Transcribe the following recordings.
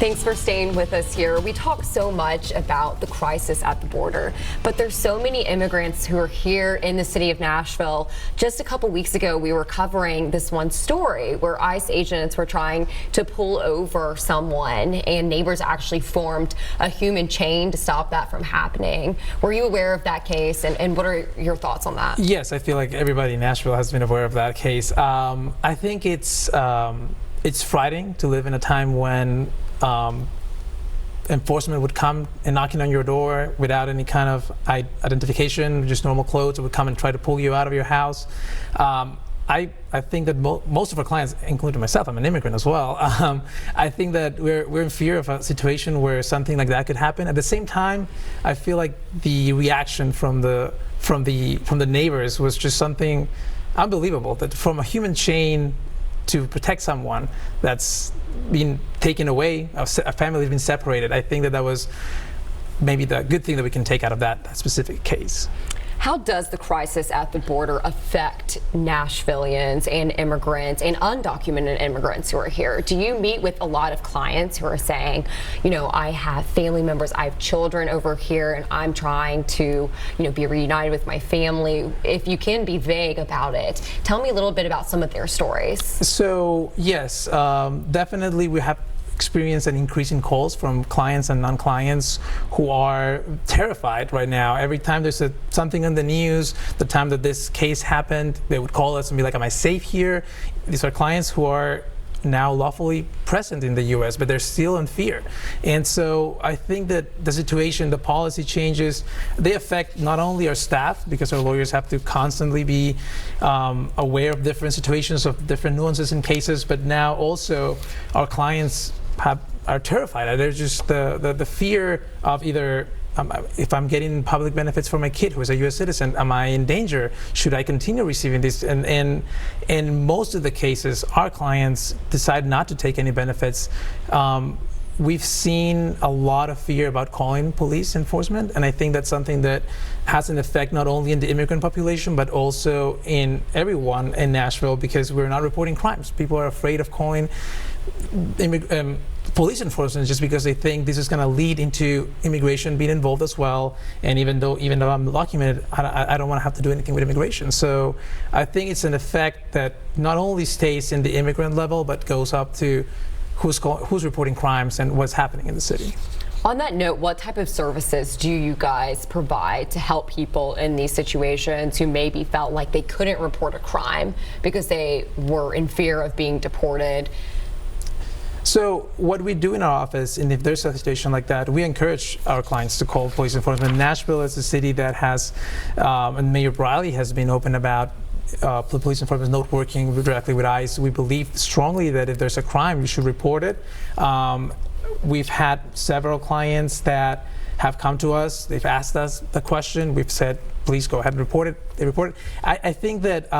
Thanks for staying with us here. We talk so much about the crisis at the border, but there's so many immigrants who are here in the city of Nashville. Just a couple weeks ago, we were covering this one story where ICE agents were trying to pull over someone, and neighbors actually formed a human chain to stop that from happening. Were you aware of that case, and what are your thoughts on that? Yes, I feel like everybody in Nashville has been aware of that case. I think it's frightening to live in a time when enforcement would come and knocking on your door without any kind of identification, just normal clothes, would come and try to pull you out of your house. I think that most of our clients, including myself, I'm an immigrant as well. I think that we're in fear of a situation where something like that could happen. At the same time, I feel like the reaction from the neighbors was just something unbelievable. That from a human chain to protect someone that's been taken away, a family has been separated. I think that was maybe the good thing that we can take out of that specific case. How does the crisis at the border affect Nashvillians and immigrants and undocumented immigrants who are here? Do you meet with a lot of clients who are saying, you know, I have family members, I have children over here, and I'm trying to, you know, be reunited with my family? If you can be vague about it, tell me a little bit about some of their stories. So yes, definitely we have experienced an increase in calls from clients and non-clients who are terrified right now. Every time there's something on the news, the time that this case happened, they would call us and be like, am I safe here? These are clients who are now lawfully present in the U.S., but they're still in fear. And so I think that the situation, the policy changes, they affect not only our staff, because our lawyers have to constantly be aware of different situations, of different nuances in cases, but now also our clients are terrified. There's just the fear of either if I'm getting public benefits for my kid who is a U.S. citizen, am I in danger? Should I continue receiving this? And in most of the cases, our clients decide not to take any benefits. We've seen a lot of fear about calling police enforcement, and I think that's something that has an effect not only in the immigrant population, but also in everyone in Nashville, because we're not reporting crimes. People are afraid of calling police enforcement just because they think this is going to lead into immigration being involved as well. And even though I'm documented, I don't want to have to do anything with immigration. So I think it's an effect that not only stays in the immigrant level, but goes up to who's reporting crimes and what's happening in the city. On that note, what type of services do you guys provide to help people in these situations who maybe felt like they couldn't report a crime because they were in fear of being deported? So what we do in our office, and if there's a situation like that, we encourage our clients to call police enforcement. Nashville is a city that has, and Mayor Briley has been open about police enforcement not working directly with ICE. We believe strongly that if there's a crime, you should report it. We've had several clients that have come to us. They've asked us the question. We've said, please go ahead and report it. They report it. I think that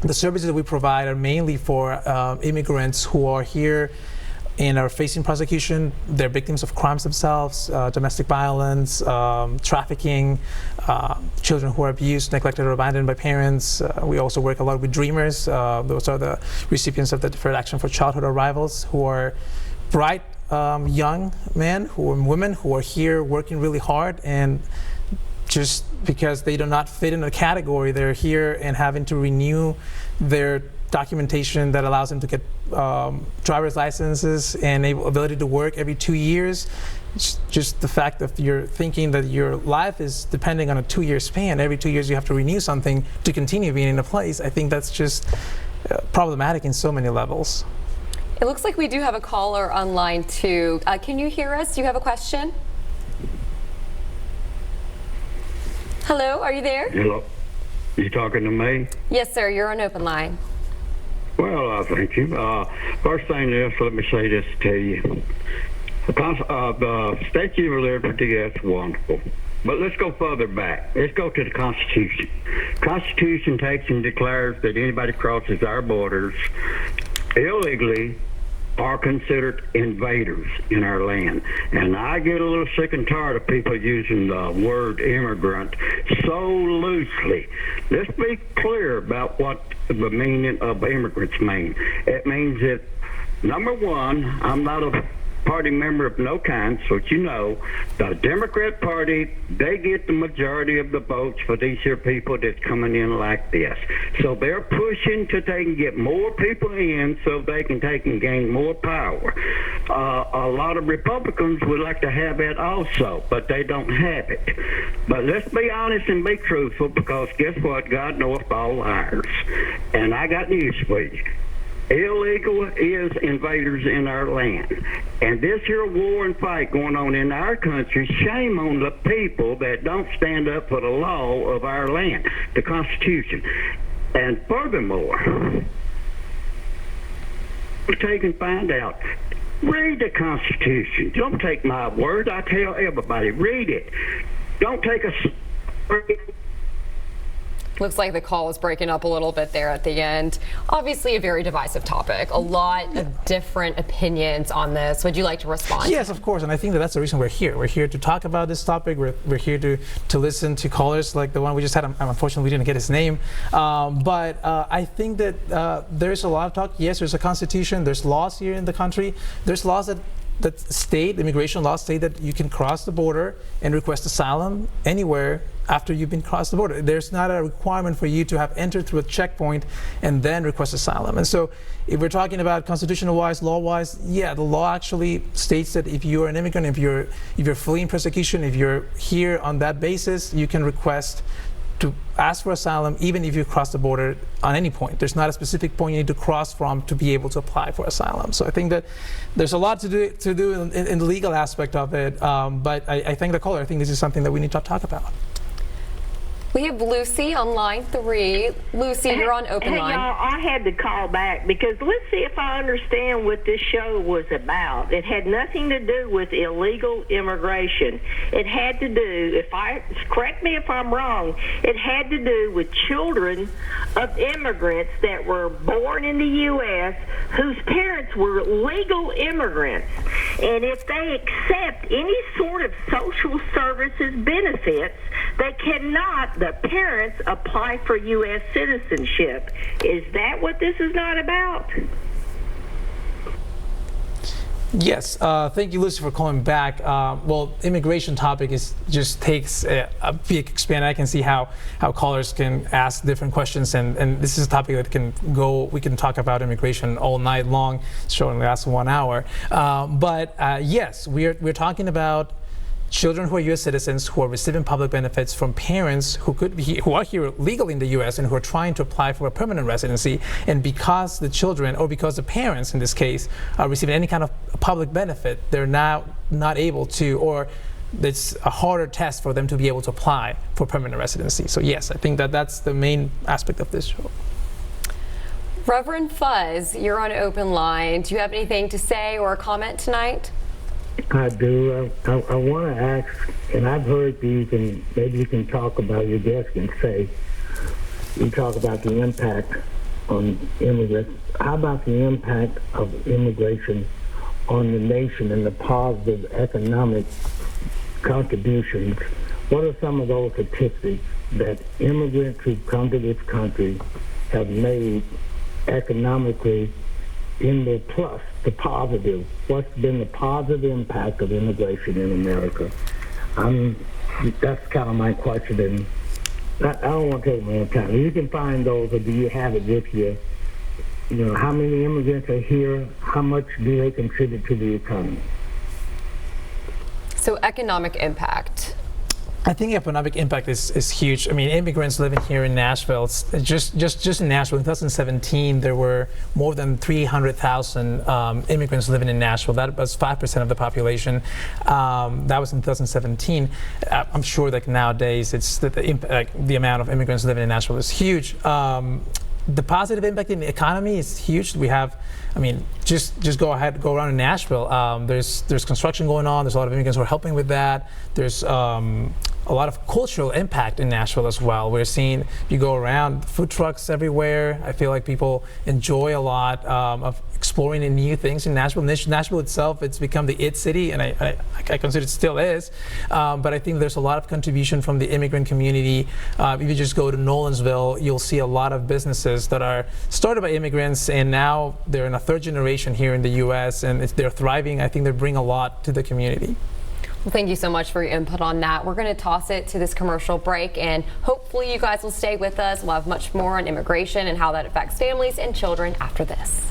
the services that we provide are mainly for immigrants who are here and are facing prosecution. They're victims of crimes themselves, domestic violence, trafficking, children who are abused, neglected, or abandoned by parents. We also work a lot with Dreamers. Those are the recipients of the Deferred Action for Childhood Arrivals, who are bright young men and women who are here working really hard, and just because they do not fit in a category, they're here and having to renew their documentation that allows them to get driver's licenses and ability to work every 2 years. Just the fact that you're thinking that your life is depending on a 2-year span, every 2 years you have to renew something to continue being in a place. I think that's just problematic in so many levels. It looks like we do have a caller online too. Can you hear us? Do you have a question? Hello, are you there? Hello. You talking to me? Yes, sir. You're on open line. Well, thank you. First thing is, let me say this to you. The Statue of Liberty, that's wonderful. But let's go further back. Let's go to the Constitution. The Constitution takes and declares that anybody crosses our borders illegally are considered invaders in our land. And I get a little sick and tired of people using the word immigrant so loosely. Let's be clear about what the meaning of immigrants mean. It means that, number one, I'm not a Party member of no kind, so that you know, the Democrat Party, they get the majority of the votes for these here people that's coming in like this. So they're pushing to they can get more people in so they can take and gain more power. A lot of Republicans would like to have that also, but they don't have it. But let's be honest and be truthful, because guess what? God knoweth all liars. And I got news for you. Illegal is invaders in our land. And this here war and fight going on in our country, shame on the people that don't stand up for the law of our land, the Constitution. And furthermore, take and find out. Read the Constitution. Don't take my word. I tell everybody, read it. Don't take a... Looks like the call is breaking up a little bit there at the end. Obviously a very divisive topic. A lot of different opinions on this. Would you like to respond? Yes, of course, and I think that that's the reason we're here. We're here to talk about this topic. We're here to listen to callers like the one we just had. Unfortunately, we didn't get his name. But I think that there's a lot of talk. Yes, there's a constitution. There's laws here in the country. There's laws that state, immigration laws state that you can cross the border and request asylum anywhere after you've been crossed the border. There's not a requirement for you to have entered through a checkpoint and then request asylum. And so if we're talking about constitutional-wise, law-wise, yeah, the law actually states that if you're an immigrant, if you're fleeing persecution, if you're here on that basis, you can request to ask for asylum even if you cross the border on any point. There's not a specific point you need to cross from to be able to apply for asylum. So I think that there's a lot to do in the legal aspect of it, but I thank the caller. I think this is something that we need to talk about. We have Lucy on line 3. Lucy, you're on open line. Y'all, I had to call back because let's see if I understand what this show was about. It had nothing to do with illegal immigration. It had to do, correct me if I'm wrong, it had to do with children of immigrants that were born in the U.S. whose parents were legal immigrants. And if they accept any sort of social services benefits, they cannot, the parents, apply for U.S. citizenship. Is that what this is not about? Yes, thank you, Lucy, for calling back. Well, immigration topic just takes a big expand. I can see how callers can ask different questions, and this is a topic that can go. We can talk about immigration all night long. It's only lasts 1 hour. But yes, we're talking about children who are U.S. citizens who are receiving public benefits from parents who are here legally in the U.S. and who are trying to apply for a permanent residency. And because the children, or because the parents in this case, are receiving any kind of public benefit, they're now not able to, or it's a harder test for them to be able to apply for permanent residency. So yes, I think that that's the main aspect of this show. Reverend Fuzz, you're on open line. Do you have anything to say or comment tonight? I do. I want to ask, and I've heard these, and maybe you can talk about, your guest can say, you talk about the impact on immigrants. How about the impact of immigration on the nation and the positive economic contributions? What are some of those statistics that immigrants who've come to this country have made economically in the plus, the positive? What's been the positive impact of immigration in America? That's kind of my question, and I don't want to take more time. You can find those, or do you have it with you? You know, how many immigrants are here? How much do they contribute to the economy? So economic impact. I think economic impact is huge. I mean, immigrants living here in Nashville, just in Nashville in 2017, there were more than 300,000 immigrants living in Nashville. That was 5% of the population. That was in 2017. I'm sure that nowadays the amount of immigrants living in Nashville is huge. The positive impact in the economy is huge. We have, I mean, just go around in Nashville. There's construction going on. There's a lot of immigrants who are helping with that. There's a lot of cultural impact in Nashville as well. We're seeing, you go around, food trucks everywhere. I feel like people enjoy a lot of exploring the new things in Nashville. Nashville itself, it's become the it city, and I consider it still is. But I think there's a lot of contribution from the immigrant community. If you just go to Nolensville, you'll see a lot of businesses that are started by immigrants, and now they're in a third generation here in the U.S., and they're thriving. I think they bring a lot to the community. Well, thank you so much for your input on that. We're going to toss it to this commercial break, and hopefully you guys will stay with us. We'll have much more on immigration and how that affects families and children after this.